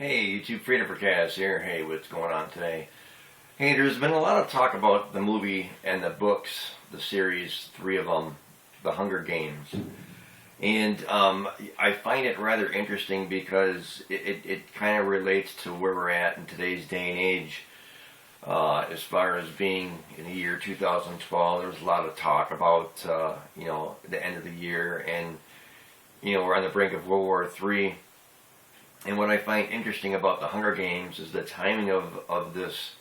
Hey, YouTube Freedom for Cats here. Hey, what's going on today? Hey, there's been a lot of talk about the movie and the books, the series, three of them, The Hunger Games. And I find it rather interesting because it kind of relates to where we're at in today's day and age. As far as being in the year 2012, there was a lot of talk about, the end of the year, and, we're on the brink of World War III. And what I find interesting about The Hunger Games is the timing of this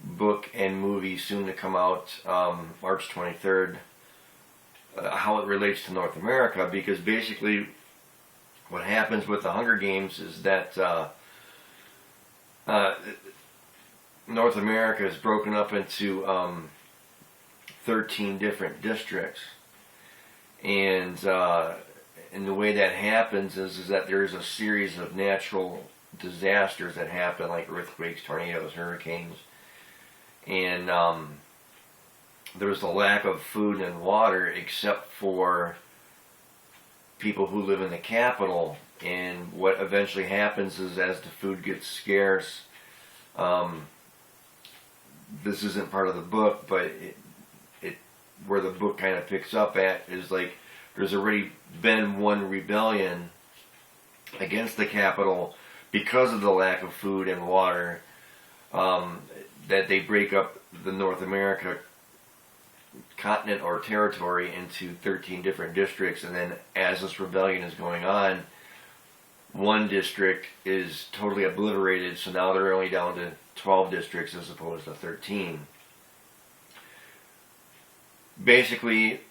book and movie soon to come out, March 23rd, how it relates to North America, because basically what happens with The Hunger Games is that North America is broken up into 13 different districts, and the way that happens is that there's a series of natural disasters that happen, like earthquakes, tornadoes, hurricanes, and there's a lack of food and water except for people who live in the capital. And what eventually happens is, as the food gets scarce, this isn't part of the book, but it where the book kind of picks up at is like there's already been one rebellion against the capital because of the lack of food and water, that they break up the North America continent or territory into 13 different districts, and then as this rebellion is going on, one district is totally obliterated, so now they're only down to 12 districts as opposed to 13. Basically,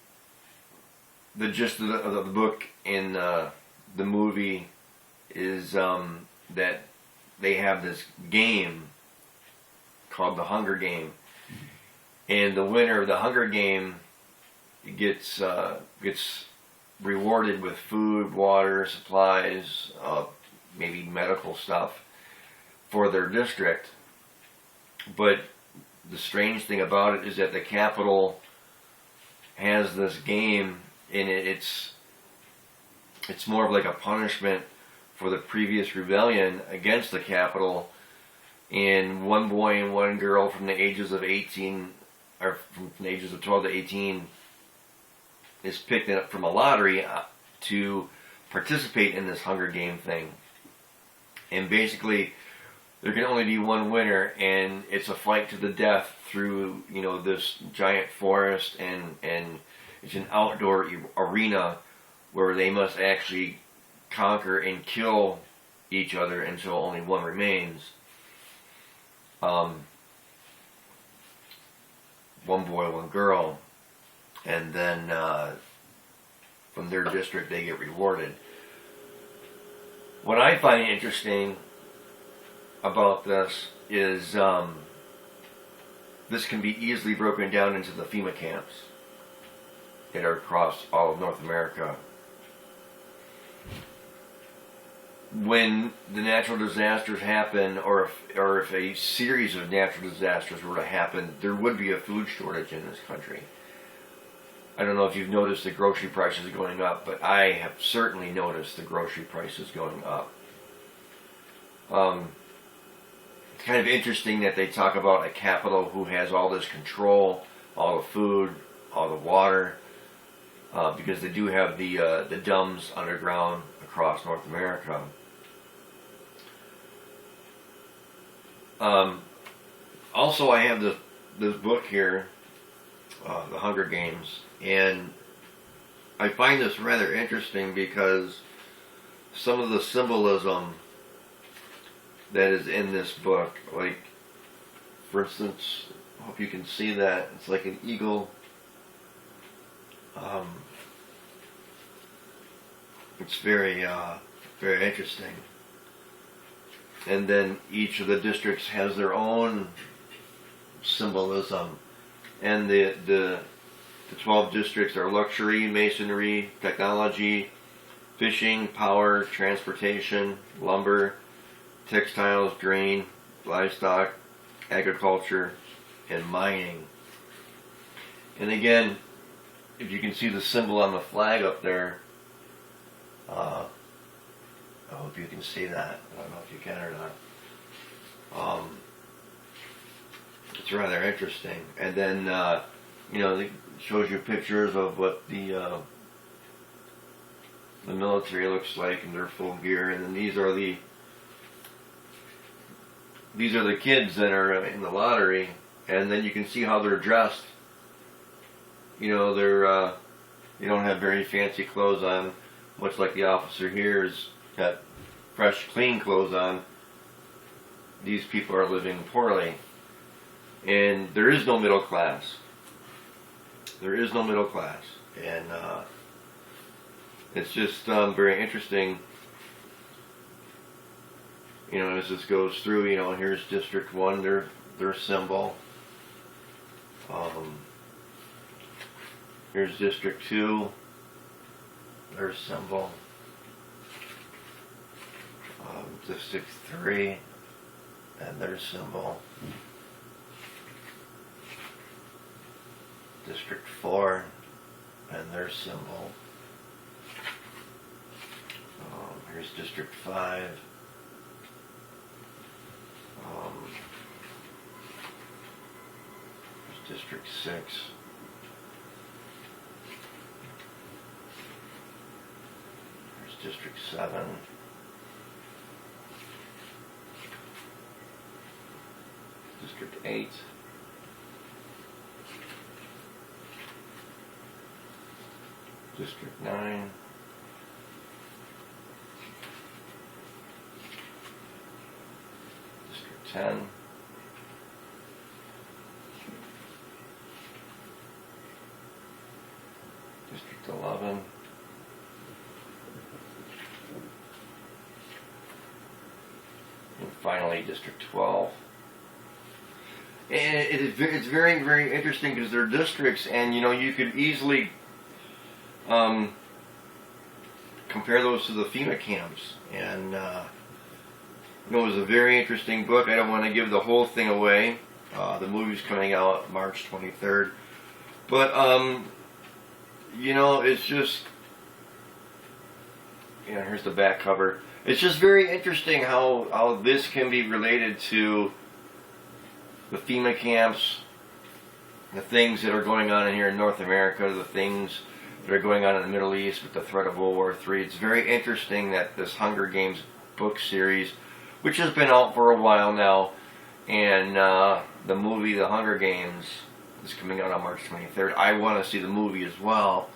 the gist of the book and the movie is that they have this game called the Hunger Game, and the winner of the Hunger Game gets rewarded with food, water, supplies, maybe medical stuff for their district. But the strange thing about it is that the capital has this game, and it's more of like a punishment for the previous rebellion against the capital. And one boy and one girl from the ages of 18, or from the ages of 12 to 18, is picked up from a lottery to participate in this Hunger Game thing. And basically, there can only be one winner, and it's a fight to the death through, this giant forest, and it's an outdoor arena where they must actually conquer and kill each other until only one remains. One boy, one girl, and then from their district they get rewarded. What I find interesting about this is this can be easily broken down into the FEMA camps that are across all of North America. When the natural disasters happen, or if a series of natural disasters were to happen, there would be a food shortage in this country. I don't know if you've noticed the grocery prices going up, but I have certainly noticed the grocery prices going up. It's kind of interesting that they talk about a capital who has all this control, all the food, all the water, because they do have the dumbs underground across North America. Also, I have this book here, The Hunger Games, and I find this rather interesting because some of the symbolism that is in this book, like, for instance, I hope you can see that, it's like an eagle. It's very interesting. And then each of the districts has their own symbolism. And the 12 districts are luxury, masonry, technology, fishing, power, transportation, lumber, textiles, grain, livestock, agriculture, and mining. And again, if you can see the symbol on the flag up there, I hope you can see that. I don't know if you can or not. It's rather interesting. And then, it shows you pictures of what the military looks like in their full gear. And then these are the kids that are in the lottery. And then you can see how they're dressed. They're they don't have very fancy clothes on, much like the officer here has got fresh, clean clothes on. These people are living poorly. And there is no middle class. There is no middle class. And it's just very interesting, as this goes through, here's District 1, their symbol. Here's District 2, their symbol. District 3, and their symbol. District 4, and their symbol. Here's District 5. Here's District 6. Here's District 7. District 8. District 9. District 10. District 11. And finally, District 12. And it's very, very interesting because they're districts, and you could easily compare those to the FEMA camps. And it was a very interesting book. I don't want to give the whole thing away. The movie's coming out March 23rd. But it's just, here's the back cover. It's just very interesting how this can be related to the FEMA camps, the things that are going on in here in North America, the things that are going on in the Middle East with the threat of World War III. It's very interesting that this Hunger Games book series, which has been out for a while now, and the movie The Hunger Games is coming out on March 23rd. I want to see the movie as well.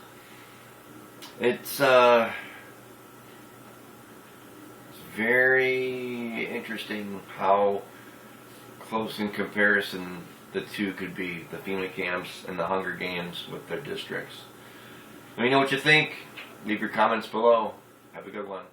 It's very interesting how close in comparison the two could be, the FEMA camps and the Hunger Games with their districts. Let me know what you think. Leave your comments below. Have a good one.